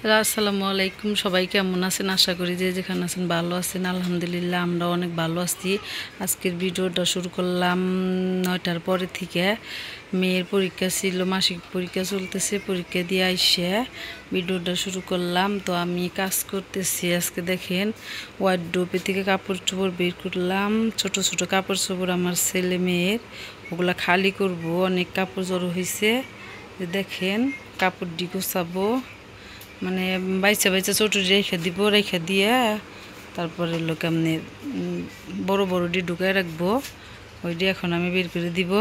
আসসালামু আলাইকুম, সবাই কেমন আছেন? আশা করি যে যেখানে আছেন ভালো আছেন। আলহামদুলিল্লাহ আমরা অনেক ভালো আছি। আজকের ভিডিওটা শুরু করলাম 9টার পরে থেকে। মেয়ের পরীক্ষা ছিল, মাসিক পরীক্ষা চলতেছে, পরীক্ষা দিয়ে আইসে ভিডিওটা শুরু করলাম। তো আমি কাজ করতেছি। আজকে দেখেন ওয়ার্ডরোবে থেকে কাপড় চোপড় বের করলাম, ছোট ছোট কাপড় চোপড় আমার ছেলে মেয়ের, ওগুলা খালি করব। অনেক কাপড় জড়ো হয়েছে, দেখেন কাপড় ডি গোছাবো, মানে বাইচা বাইচা ছোটো রেখে দিব, রেখে দিয়ে তারপরে লোক এমনি বড় বড় ডি ঢুকায় রাখবো। ওইটি এখন আমি বের করে দিব।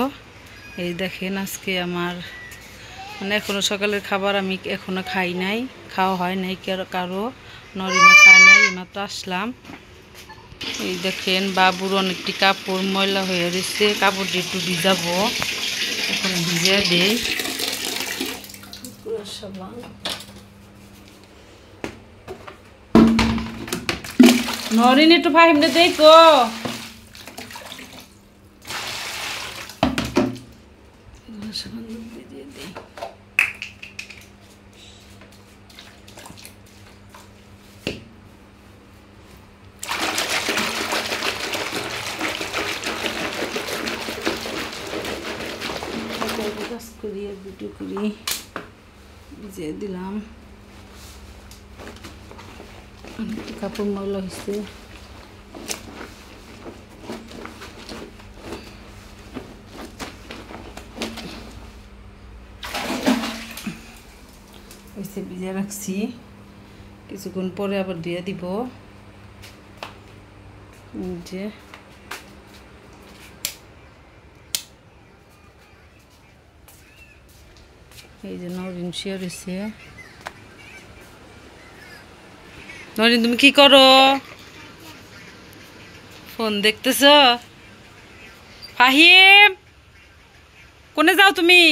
এই দেখেন আজকে আমার মানে এখনও সকালের খাবার আমি এখনও খাই নাই, খাওয়া হয় নাই কারো, নরিনা খায় নাই, মাত্র আসলাম। এই দেখেন বাবুর অনেকটি কাপড় ময়লা হয়ে রয়েছে, কাপড়টি একটু ভিজাবো, এখন ভিজে দেই। নরিন একটু ফাহিমনে দেখো, ভিডিও করি ভিজিয়ে দিলাম। কাপড় ময়লা হয়েছে, ভিজে রাখছি, কিছুক্ষণ পরে আবার দিয়ে দিব। যে এই যে নরিন শুয়ে রয়েছে। নরিন তুমি কি করো? ফোন দেখতেছ? ফাহিম কোনে যাও তুমি?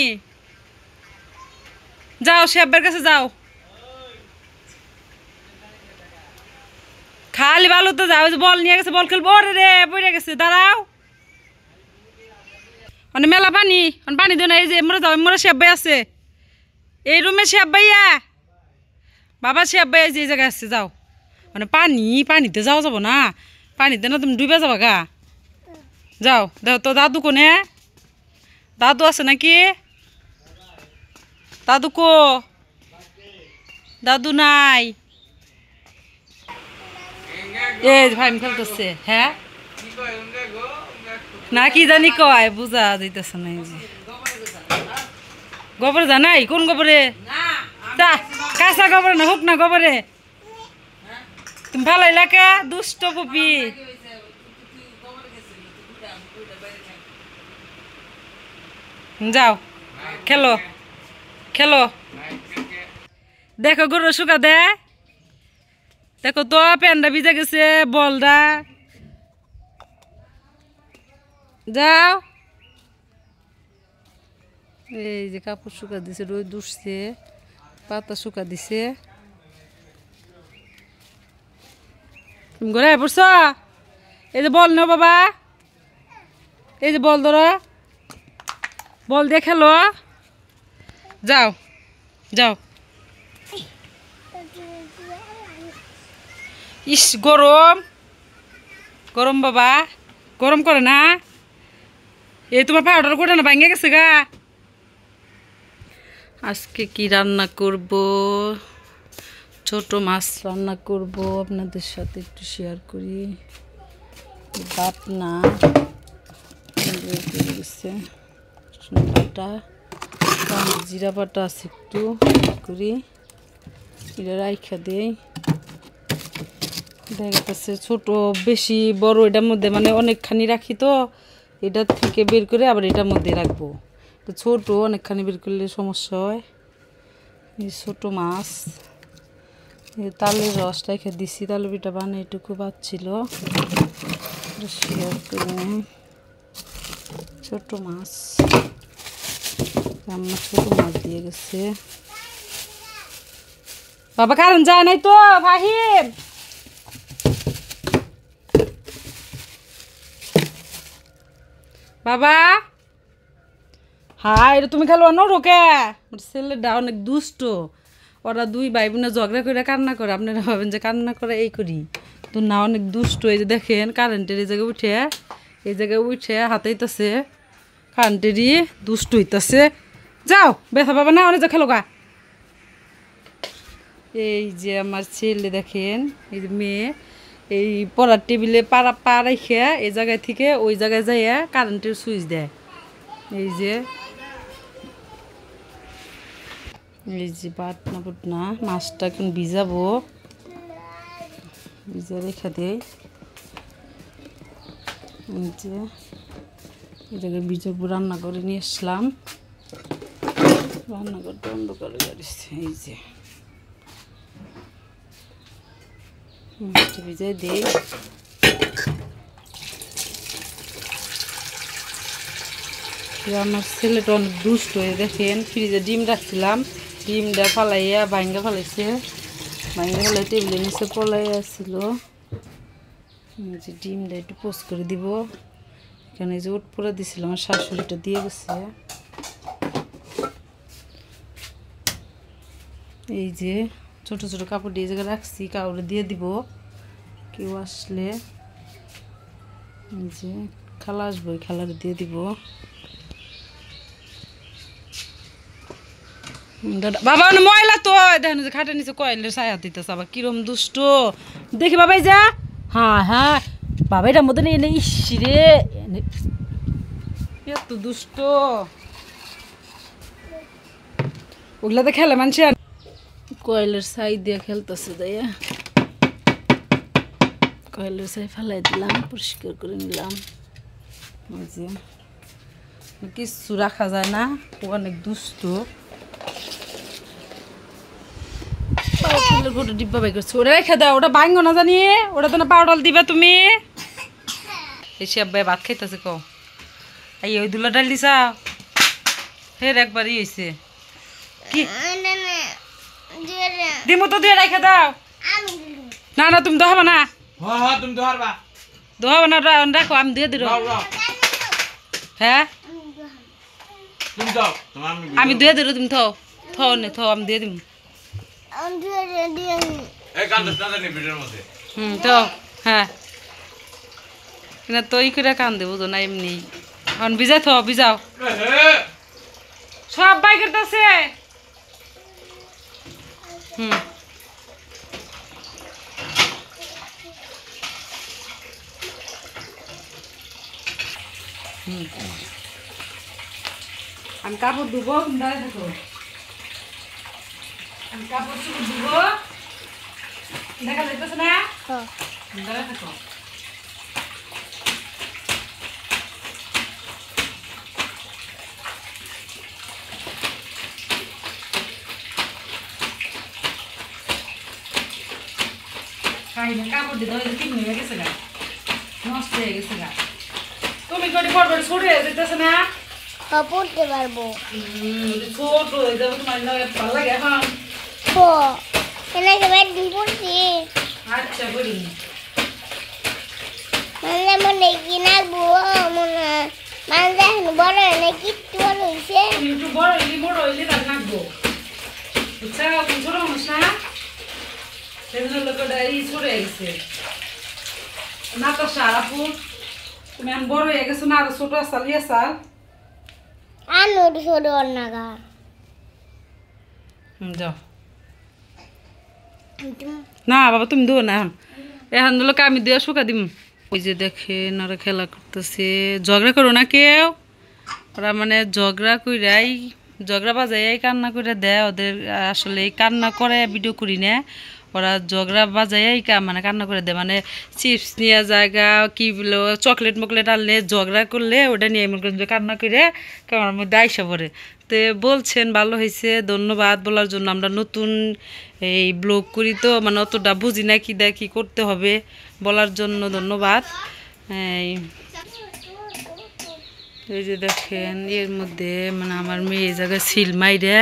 যাও শেব্বার কাছে যাও, খালি ভালো তো যাও। বল নিয়ে গেছে, বল খেলবো। ওরে রে পড়ে গেছে, দাঁড়াও। মানে মেলা পানি, পানি দিও না। এই যে মরে যাও, মরে শেব্বাই আছে এই রুমে, শেব্বাইয়া বাবা, শেব্বাই যে জায়গায় আছে, যাও। মানে পানিতে যাওয়া যাবো না, পানিতে না তুমি ডুবে যাবা গা। যাও দেখো তো দাদু কোনে, দাদু আছে নাকি? দাদু কো? দাদু নাই। এই ভাই খেলতেছে। হ্যাঁ না কি জানি কয়, বুঝা যাইতেছে না। এই যে গোবরে জানাই, কোন গোবরে? কাঁচা গোবরে না, হোক না গোবরে। তুমি ভালো এলাকা দুষ্ট পুপি। যাও খেলো খেলো। দেখো গরু শুকা দে, দেখো তো প্যান্ডা ভিজে গেছে, বলদা। যাও। এই যে কাপড় শুকা দিছে, রোদ উঠছে, পাতা শুকা দিছে। তুমি ঘরে পড়ছ? এই যে বল নাও বাবা, এই যে বল ধরো, বল দিয়ে খেলো। যাও যাও। ইস গরম গরম বাবা, গরম করে না? এই তোমার পাউডার করে না ভাঙে গেছে গা। আজকে কি রান্না করব? ছোট মাছ রান্না করব, আপনাদের সাথে একটু শেয়ার করি। বাটনা বাটা, জিরা বাটা আছে একটু করি, এটা রাইখা দিই। দেখা যাচ্ছে ছোট বেশি বড়, এটার মধ্যে মানে অনেকখানি রাখি, তো এটার থেকে বের করে আবার এটার মধ্যে রাখবো। তো ছোট অনেকখানি বের করলে সমস্যা হয়। এই ছোট মাছ, তালের রস রেখে দিছি, তালের পিঠা বানিয়ে এটুকু পাচ্ছিল। ছোট মাছ, আমার ছোট মাছ দিয়ে গেছে। বাবা কারণ যায় নাই তো ফাহিম। বাবা হাই, তুমি খেলো না রোকে, ছেলেটা অনেক দুষ্ট, ওরা দুই ভাই বোনে ঝগড়া করে কান্না করে, আপনারা ভাবেন যে কান্না করে এই করি, তো না অনেক দুষ্ট। এই যে দেখেন কারেন্টের এই জায়গায় উঠে হাতাইতেছে, কারেন্টেরই দুষ্ট হইতেছে। যাও ব্যথা পাবে না, অনেক যা খেলো গা। এই যে আমার ছেলে দেখেন, এই যে মেয়ে এই পড়ার টেবিলে পা রেখে এই জায়গায় থেকে ওই জায়গায় যাইয়া কারেন্টের সুইচ দেয়। এই যে বাটনা মাছটা এখন ভিজাবো, ভিজা রেখে দেয়। এই যে এই জায়গায় ভিজাবো, রান্না করে নিয়ে আসলাম, রান্নাঘরটা অন্ধকারে গাড়িছে। এই যে মাছটা ভিজাই দেই। আমার ছেলেটা অনেক দুষ্ট হয়ে দেখেন, ফ্রিজে ডিম রাখছিলাম, ডিমটা ফালাইয়া ভাঙ্গা ফালাইছে, ভাঙ্গা ফালাই টেবিলের নিচে পলাই আসছিল। যে ডিমটা একটু পোস্ট করে দিব, এখানে যে উট পরে দিছিল আমার শাশুড়িটা দিয়ে গেছে। এই যে ছোট ছোট কাপড় দিয়ে জায়গায় রাখছি, কাউরে দিয়ে দিব কেউ আসলে। এই যে খালা আসবো, খালার দিয়ে দিব। বাবা ময়লা তো দেখেন যে খাটের নিচে কয়েলের ছায়া দিতেছে, আবার কিরম দুষ্ট দেখি বাবাই যা। হ্যাঁ বাবা এটার মধ্যে এনে ইসিরে এত দুষ্ট, ওগুলাতে খেলে মানুষ কয়েলের ছাই দিয়ে খেলতেছে। দাইয়া কয়েলের ছাই ফেলাই দিলাম, পরিষ্কার করে নিলাম। ওই যে কিছু রাখা যায় না, ও অনেক দুষ্ট। ডিব্বা বাই করছে, ওটা রেখে দাও, ওটা ভাঙো না জানি, ওটা তো না পাউডার দিবা তুমি। এসে আব্বাই ভাত খাইতেছে কও, এই ওই দুলা ডাল দিছা ফের একবারই হয়েছে কি দিমু তো দিয়ে রেখে দাও। না না তুমি দোহাবা না, তুমি দোহারবা দোহাবা না, রাখো আমি দিয়ে দিল। হ্যাঁ তুমি দাও, আমি দিয়ে দিল, তুমি থাও থাও নে থাও, আমি দিয়ে দিব। তো হ্যাঁ তো ই করে কান দেবো তো না, এমনি এখন ভিজাই থ, ভিজাও সব বাই করতেছে। আমি কাপড় ধুবো, তুমি দাঁড়িয়ে থাকো, আমি কাপড় চুপড় ধুবো, দেখা যাইতেছে না, দাঁড়িয়ে থাকো। কাপড় দিতে হয়তো তিন হয়ে গেছে গা, নষ্ট হয়ে গেছে গা। তুমি কটি পড়বে ছোট হয়ে যেতেছে না, পড়তে পারবো ছোট হয়ে যাবে, তোমার ভালো লাগে এখন। আচ্ছা বলি মনে মনে কি নাকবো, মনে মানে বড় হলে কিট্টু বড় হয়েছে, একটু বড় হইলে তার নাকবো, বুঝছা? তুমি ছোট মানুষ না, সেজন্য লোকটা এই ছোট হয়ে গেছে না তো সারাপুর। তুমি এখন বড় হয়ে গেছো না, আরো ছোট আসাল ইয়ে সাল আনুর ছোট নাগা। যাও না বাবা তুমি দেবো না, এখন লোক আমি দিয়ে শুকা দিম। ওই যে দেখেন ওরা খেলা করতেছে, ঝগড়া করো না কেউ, ওরা মানে ঝগড়া বাজাই কান্না করে দেয় ওদের। আসলে এই কান্না করে ভিডিও করি না, ওরা ঝগড়া বাজাই মানে কান্না করে দেয়, মানে চিপস নিয়ে জায়গা কি বলো চকলেট মকলেট আনলে ঝগড়া করলে ওটা নিয়ে এমন করে কান্না করে কামার মধ্যে আইসা পড়ে। তো বলছেন ভালো হয়েছে, ধন্যবাদ বলার জন্য। আমরা নতুন এই ব্লগ করি তো মানে অতটা বুঝি না কি দেয় কী করতে হবে, বলার জন্য ধন্যবাদ। এই যে দেখেন এর মধ্যে মানে আমার মেয়ে এই জায়গায় সিল মাইরে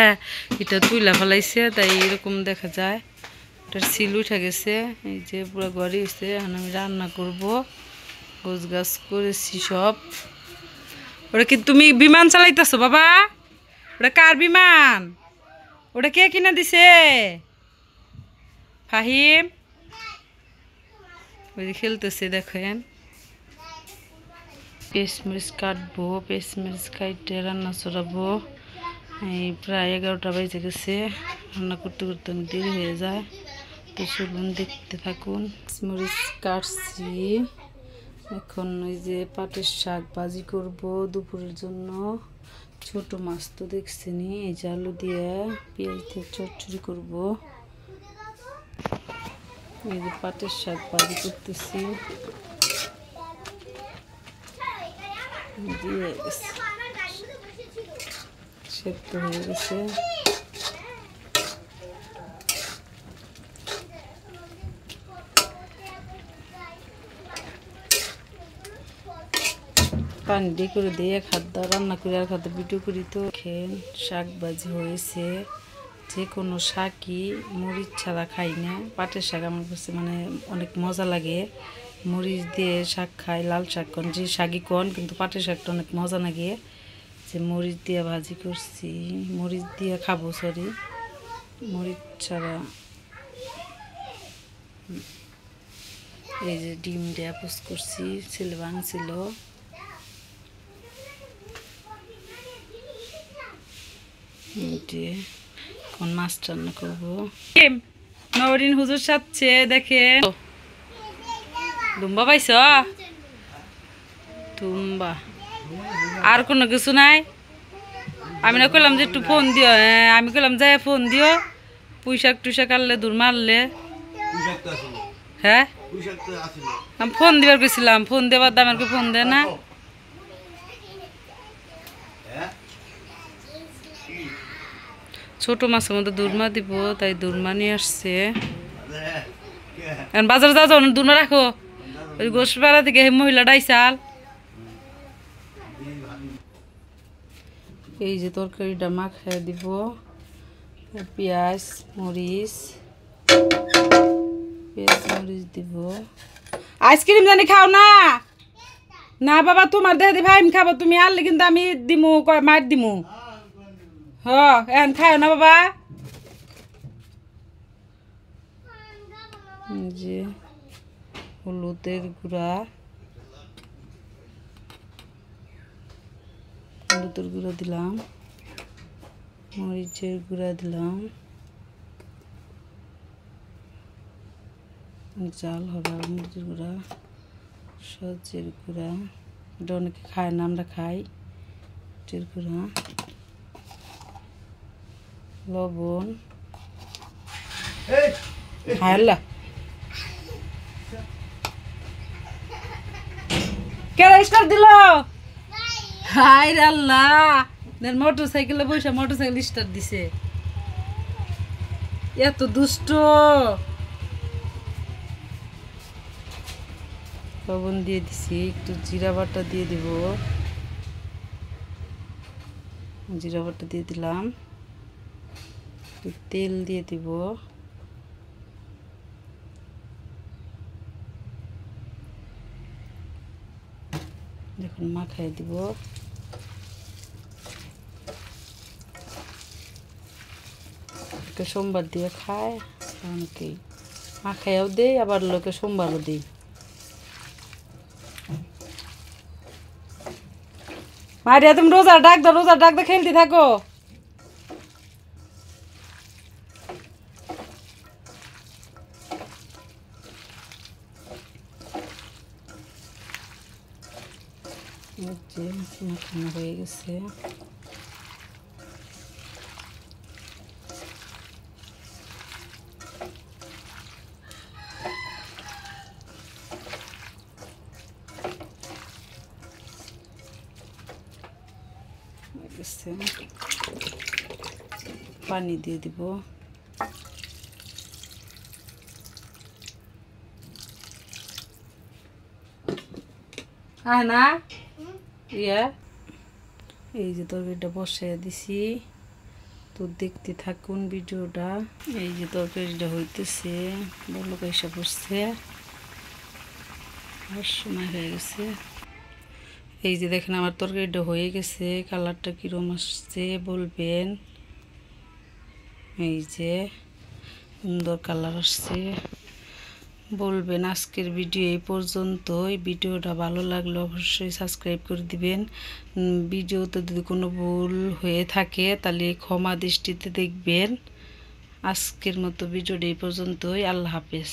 এটা তুইলা ফেলাইছে, তাই এরকম দেখা যায়, এটার সিল উঠে গেছে। এই যে পুরো ঘরে হয়েছে, এখন আমি রান্না করবো, গোছ গাছ করেছি সব। ওটা কি তুমি বিমান চালাইতেছো বাবা? ওটা কার বিমান? ওটা কে কিনা দিছে ফাহিম ওই যে খেলতেছে দেখেন পেঁচমরিচ কাটবো পেঁচমরিচ কাটে রান্না চড়াবো এই প্রায় 11টা বেজে গেছে রান্না করতে করতে অনেক দেরি হয়ে যায় তো চলুন দেখতে থাকুন পেঁচমরিচ কাটছি এখন ওই যে পাটের শাক ভাজি করব দুপুরের জন্য ছোট মাছ তো দেখছেনি এই যে আলু দিয়ে পেঁয়াজ দিয়ে চচ্চড়ি করব এই যে পাটের শাক ভাজি করতেছি দিয়ে গেছে সেদ্ধ হয়ে গেছে পানি দিয়ে করে দিয়ে খাদ্য রান্না করে আর খাদ্য ভিডিও করি তো খেন শাক ভাজি হয়েছে যে কোনো শাকই মরিচ ছাড়া খাই না পাটের শাক আমার কাছে মানে অনেক মজা লাগে মরিচ দিয়ে শাক খাই লাল শাক কন যে শাকই কন কিন্তু পাটের শাকটা অনেক মজা লাগে যে মরিচ দিয়ে ভাজি করছি মরিচ দিয়ে খাবো সরি মরিচ ছাড়া এই যে ডিম দিয়ে পোস করছি ছেলে ভাঙছিল কোন মাছ রান্না করবো নবরিন হুজুর সাথে দেখে দুম্বা পাইছ দুম্বা আর কোনো কিছু নাই আমি না কইলাম যে একটু ফোন দিও আমি কইলাম যাই ফোন দিও পুঁইশাক টুইশাক আনলে দূর মারলে হ্যাঁ আমি ফোন দিবার গেছিলাম ফোন দেবার দাম আর ফোন দে না ছোট মাছের মধ্যে দুর্মা দিব তাই দুর্মা নিয়ে আসছে বাজারে যাও যাও দুর্মা রাখো ওই গোসপাড়া থেকে মহিলাটাই চাল এই যে তরকারিটা মাখায় দিব পেঁয়াজ মরিচ দিব আইসক্রিম জানি খাও না না বাবা তোমার দেহে ভাই আমি খাবো তুমি আনলে কিন্তু আমি দিমু মার দিমু এখন খাও না বাবা যে হলুদের গুঁড়া দিলাম মরিচের গুঁড়া দিলাম জাল হবে মরিচের গুঁড়া সজের গুঁড়া এটা অনেকে খায় না আমরা খাই মরিচের গুঁড়া লবণ হাল্লা কে স্টার্ট দিল হাই রে আল্লাহ মোটরসাইকেলে বসে মোটরসাইকেল স্টার্ট দিছে এত দুষ্ট লবণ দিয়ে দিছি একটু জিরা বাটা দিয়ে দিব জিরা বাটা দিয়ে দিলাম তেল দিয়ে দিব দেখুন মাখাই দিব সোমবার দিয়ে খায় অনেকেই মাখাইও দেই আবার লোকে সোমবারও দিই মারিয়া তুমি রোজা ডাক দাও খেলতে থাকো মাখানো হয়ে গেছে পানি দিয়ে দিব না ইয়া এই যে তরকারিটা বসায় দিছি তো দেখতে থাকুন ভিডিওটা এই যে তরকারিটা হইতেছে বলো পয়সা পড়ছে আর সময় হয়ে গেছে এই যে দেখেন আমার তরকারিটা হয়ে গেছে কালারটা কিরম আসছে বলবেন এই যে সুন্দর কালার আসছে। বলবেন আজকের ভিডিও এই পর্যন্তই। ভিডিওটা ভালো লাগলে অবশ্যই সাবস্ক্রাইব করে দিবেন। ভিডিওতে যদি কোনো ভুল হয়ে থাকে তাহলে ক্ষমা দৃষ্টিতে দেখবেন। আজকের মতো ভিডিওটা এই পর্যন্তই। আল্লাহ হাফেজ।